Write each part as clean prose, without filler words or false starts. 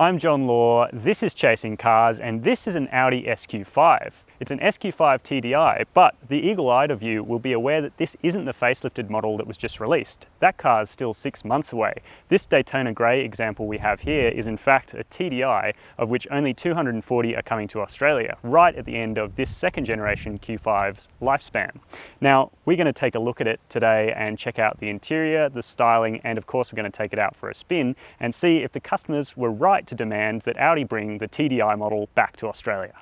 I'm John Law, this is Chasing Cars, and this is an Audi SQ5. It's an SQ5 TDI, but the eagle-eyed of you will be aware that this isn't the facelifted model that was just released. That car is still 6 months away. This Daytona Grey example we have here is in fact a TDI, of which only 240 are coming to Australia, right at the end of this second generation Q5's lifespan. Now, we're going to take a look at it today and check out the interior, the styling, and of course we're going to take it out for a spin and see if the customers were right to demand that Audi bring the TDI model back to Australia.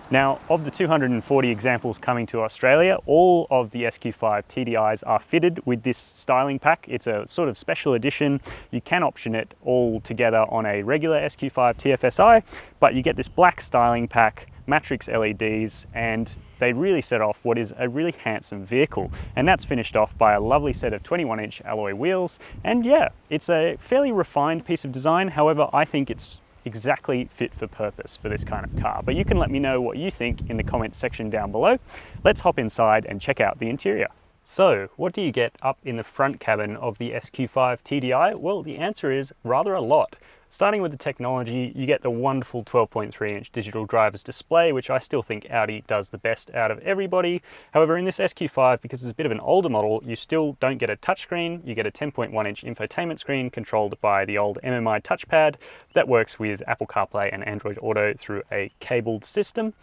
Now, of the 240 examples coming to Australia, all of the SQ5 TDIs are fitted with this styling pack. It's a sort of special edition. You can option it all together on a regular SQ5 TFSI, but you get this black styling pack, matrix LEDs, and they really set off what is a really handsome vehicle. And that's finished off by a lovely set of 21-inch alloy wheels. And yeah, it's a fairly refined piece of design. However, I think it's exactly fit for purpose for this kind of car. But you can let me know what you think in the comments section down below. Let's hop inside and check out the interior. So, what do you get up in the front cabin of the SQ5 TDI? Well, the answer is rather a lot. Starting with the technology, you get the wonderful 12.3-inch digital driver's display, which I still think Audi does the best out of everybody. However, in this SQ5, because it's a bit of an older model, you still don't get a touchscreen. You get a 10.1-inch infotainment screen controlled by the old MMI touchpad that works with Apple CarPlay and Android Auto through a cabled system.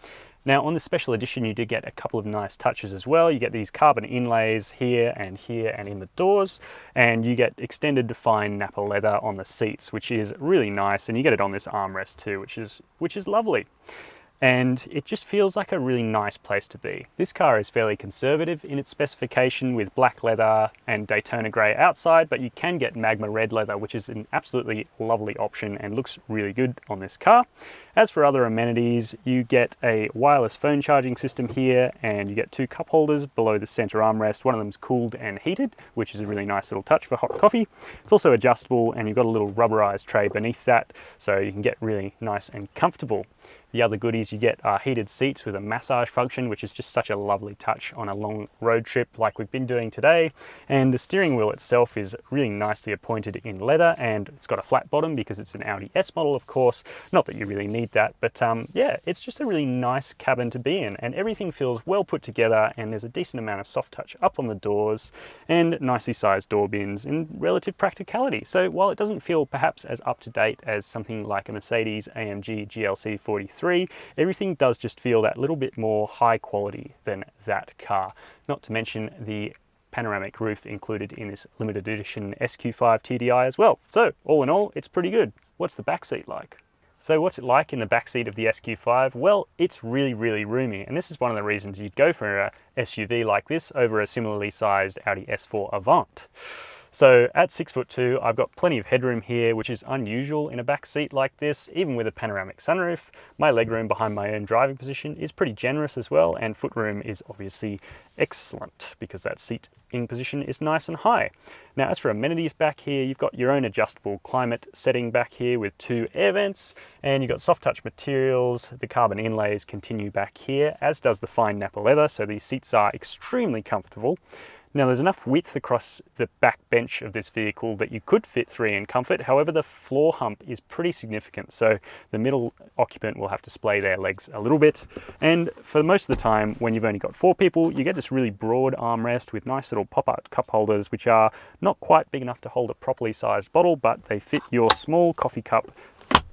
Now, on the special edition, you did get a couple of nice touches as well. You get these carbon inlays here and in the doors, and you get extended fine Napa leather on the seats, which is really nice, and you get it on this armrest too, which is lovely. And it just feels like a really nice place to be. This car is fairly conservative in its specification with black leather and Daytona Grey outside, but you can get magma red leather, which is an absolutely lovely option and looks really good on this car. As for other amenities, you get a wireless phone charging system here, and you get two cup holders below the center armrest. One of them's cooled and heated, which is a really nice little touch for hot coffee. It's also adjustable, and you've got a little rubberized tray beneath that, so you can get really nice and comfortable. The other goodies you get are heated seats with a massage function, which is just such a lovely touch on a long road trip like we've been doing today. And the steering wheel itself is really nicely appointed in leather, and it's got a flat bottom because it's an Audi S model, of course. Not that you really need that, but yeah, it's just a really nice cabin to be in, and everything feels well put together, and there's a decent amount of soft touch up on the doors and nicely sized door bins in relative practicality. So while it doesn't feel perhaps as up to date as something like a Mercedes-AMG GLC 43, everything does just feel that little bit more high quality than that car. Not to mention the panoramic roof included in this limited edition SQ5 TDI as well. So all in all, it's pretty good. What's the backseat like? So what's it like in the backseat of the SQ5? Well, it's really roomy, and this is one of the reasons you'd go for a SUV like this over a similarly sized Audi S4 Avant. So at 6'2", I've got plenty of headroom here, which is unusual in a back seat like this, even with a panoramic sunroof. My legroom behind my own driving position is pretty generous as well, and footroom is obviously excellent because that seat in position is nice and high. Now, as for amenities back here, you've got your own adjustable climate setting back here with 2 air vents, and you've got soft touch materials. The carbon inlays continue back here, as does the fine Napa leather, so these seats are extremely comfortable. Now, there's enough width across the back bench of this vehicle that you could fit 3 in comfort. However, the floor hump is pretty significant, so the middle occupant will have to splay their legs a little bit. And for most of the time, when you've only got 4 people, you get this really broad armrest with nice little pop-out cup holders, which are not quite big enough to hold a properly sized bottle, but they fit your small coffee cup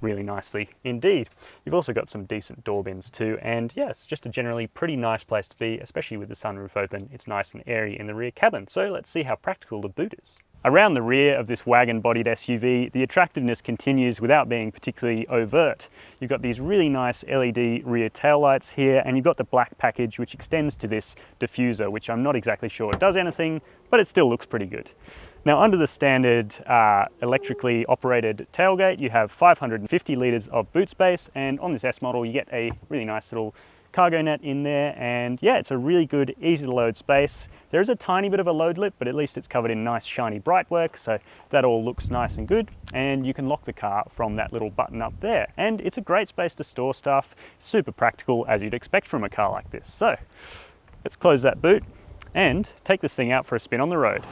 really nicely indeed. You've also got some decent door bins too, and yes, just a generally pretty nice place to be, especially with the sunroof open. It's nice and airy in the rear cabin. So let's see how practical the boot is. Around the rear of this wagon-bodied SUV, the attractiveness continues without being particularly overt. You've got these really nice LED rear taillights here, and you've got the black package which extends to this diffuser, which I'm not exactly sure it does anything, but it still looks pretty good. Now, under the standard electrically operated tailgate, you have 550 litres of boot space, and on this S model you get a really nice little cargo net in there, and yeah, it's a really good, easy to load space. There is a tiny bit of a load lip, but at least it's covered in nice shiny bright work, so that all looks nice and good. And you can lock the car from that little button up there. And it's a great space to store stuff, super practical as you'd expect from a car like this. So let's close that boot and take this thing out for a spin on the road.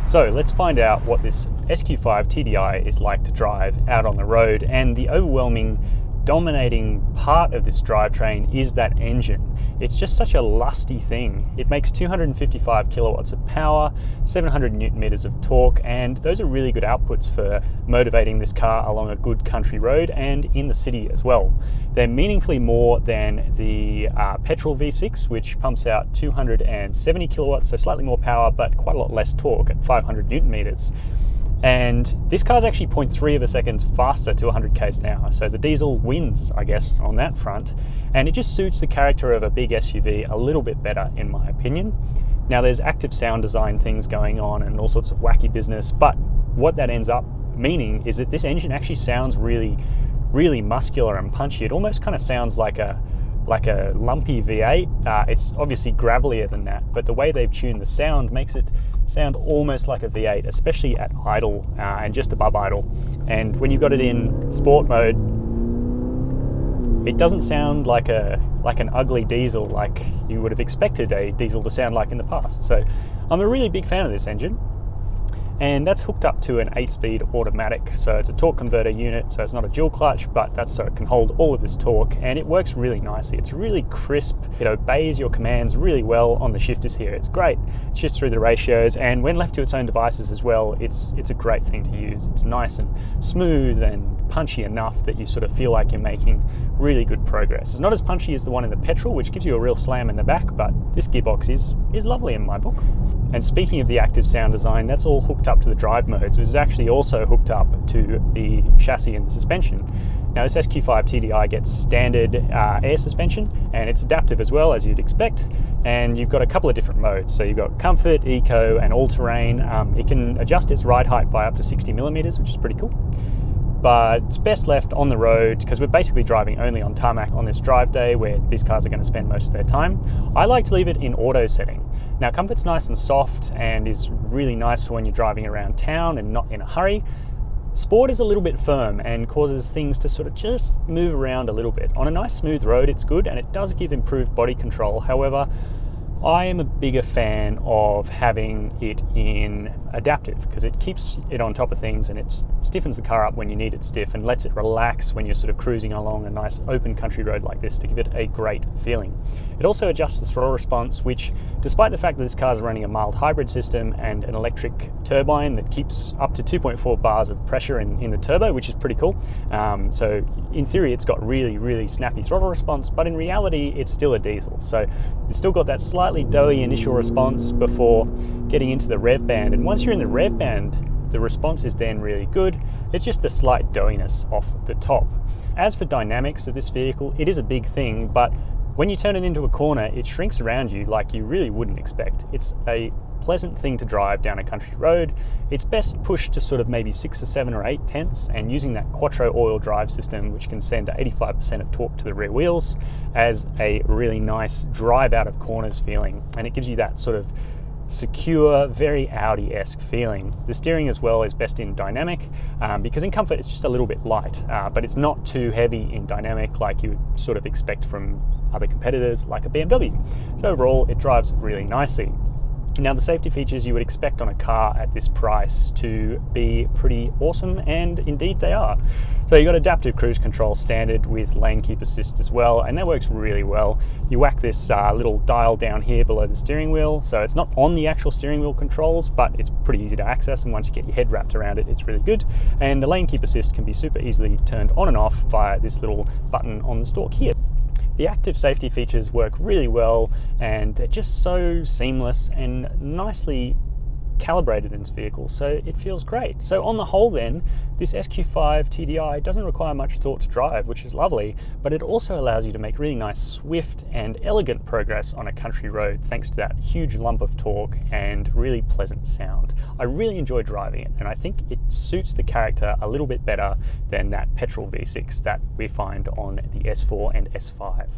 So let's find out what this SQ5 TDI is like to drive out on the road, and the overwhelming dominating part of this drivetrain is that engine. It's just such a lusty thing. It makes 255 kilowatts of power, 700 newton meters of torque, and those are really good outputs for motivating this car along a good country road and in the city as well. They're meaningfully more than the petrol V6, which pumps out 270 kilowatts, so slightly more power, but quite a lot less torque at 500 newton meters. And this car's actually 0.3 of a second faster to 100 k's an hour. So the diesel wins, I guess, on that front. And it just suits the character of a big SUV a little bit better, in my opinion. Now, there's active sound design things going on and all sorts of wacky business, but what that ends up meaning is that this engine actually sounds really, really muscular and punchy. It almost kind of sounds like a lumpy V8. It's obviously gravelier than that, but the way they've tuned the sound makes it sound almost like a V8, especially at idle and just above idle. And when you've got it in sport mode, it doesn't sound like an ugly diesel like you would have expected a diesel to sound like in the past. So I'm a really big fan of this engine. And that's hooked up to an 8-speed automatic. So it's a torque converter unit, so it's not a dual clutch, but that's so it can hold all of this torque, and it works really nicely. It's really crisp. It obeys your commands really well on the shifters here. It's great. It shifts through the ratios, and when left to its own devices as well, it's a great thing to use. It's nice and smooth and punchy enough that you sort of feel like you're making really good progress. It's not as punchy as the one in the petrol, which gives you a real slam in the back, but this gearbox is lovely in my book. And speaking of the active sound design, that's all hooked up to the drive modes, which is actually also hooked up to the chassis and the suspension. Now, this SQ5 TDI gets standard air suspension, and it's adaptive as well, as you'd expect. And you've got a couple of different modes. So you've got comfort, eco, and all-terrain. It can adjust its ride height by up to 60 millimeters, which is pretty cool. But it's best left on the road because we're basically driving only on tarmac on this drive day where these cars are going to spend most of their time. I like to leave it in auto setting. Now, comfort's nice and soft and is really nice for when you're driving around town and not in a hurry. Sport is a little bit firm and causes things to sort of just move around a little bit. On a nice smooth road, it's good, and it does give improved body control. However, I am a bigger fan of having it in adaptive because it keeps it on top of things, and it stiffens the car up when you need it stiff and lets it relax when you're sort of cruising along a nice open country road like this to give it a great feeling. It also adjusts the throttle response, which, despite the fact that this car is running a mild hybrid system and an electric turbine that keeps up to 2.4 bars of pressure in the turbo, which is pretty cool. So in theory, it's got really, really snappy throttle response, but in reality, it's still a diesel. So it's still got that slightly doughy initial response before getting into the rev band. And once you're in the rev band, the response is then really good. It's just a slight doughiness off the top. As for dynamics of this vehicle, it is a big thing, but when you turn it into a corner, it shrinks around you like you really wouldn't expect. It's a pleasant thing to drive down a country road. It's best pushed to sort of maybe 6 or 7 or 8 tenths, and using that quattro oil drive system, which can send 85% of torque to the rear wheels, as a really nice drive out of corners feeling. And it gives you that sort of secure, very Audi-esque feeling. The steering as well is best in dynamic because in comfort it's just a little bit light, but it's not too heavy in dynamic like you would sort of expect from other competitors like a BMW. So overall, it drives really nicely. Now, the safety features you would expect on a car at this price to be pretty awesome, and indeed they are. So you've got adaptive cruise control standard with lane keep assist as well, and that works really well. You whack this little dial down here below the steering wheel, so it's not on the actual steering wheel controls, but it's pretty easy to access, and once you get your head wrapped around it, it's really good. And the lane keep assist can be super easily turned on and off via this little button on the stalk here. The active safety features work really well, and they're just so seamless and nicely calibrated in this vehicle, so it feels great. So on the whole then, this SQ5 TDI doesn't require much thought to drive, which is lovely, but it also allows you to make really nice, swift and elegant progress on a country road thanks to that huge lump of torque and really pleasant sound. I really enjoy driving it, and I think it suits the character a little bit better than that petrol V6 that we find on the S4 and S5.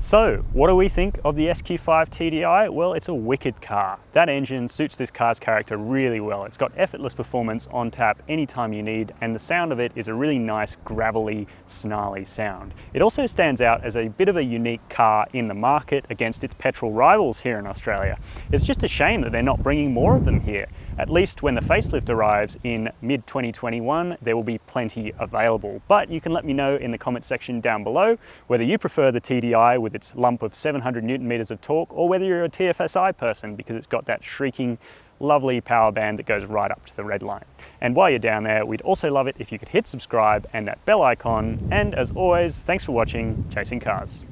So, what do we think of the SQ5 TDI? Well, it's a wicked car. That engine suits this car's character really well. It's got effortless performance on tap anytime you need, and the sound of it is a really nice, gravelly, snarly sound. It also stands out as a bit of a unique car in the market against its petrol rivals here in Australia. It's just a shame that they're not bringing more of them here. At least when the facelift arrives in mid-2021, there will be plenty available. But you can let me know in the comment section down below whether you prefer the TDI with its lump of 700 Newton meters of torque, or whether you're a TFSI person because it's got that shrieking, lovely power band that goes right up to the red line. And while you're down there, we'd also love it if you could hit subscribe and that bell icon. And as always, thanks for watching Chasing Cars.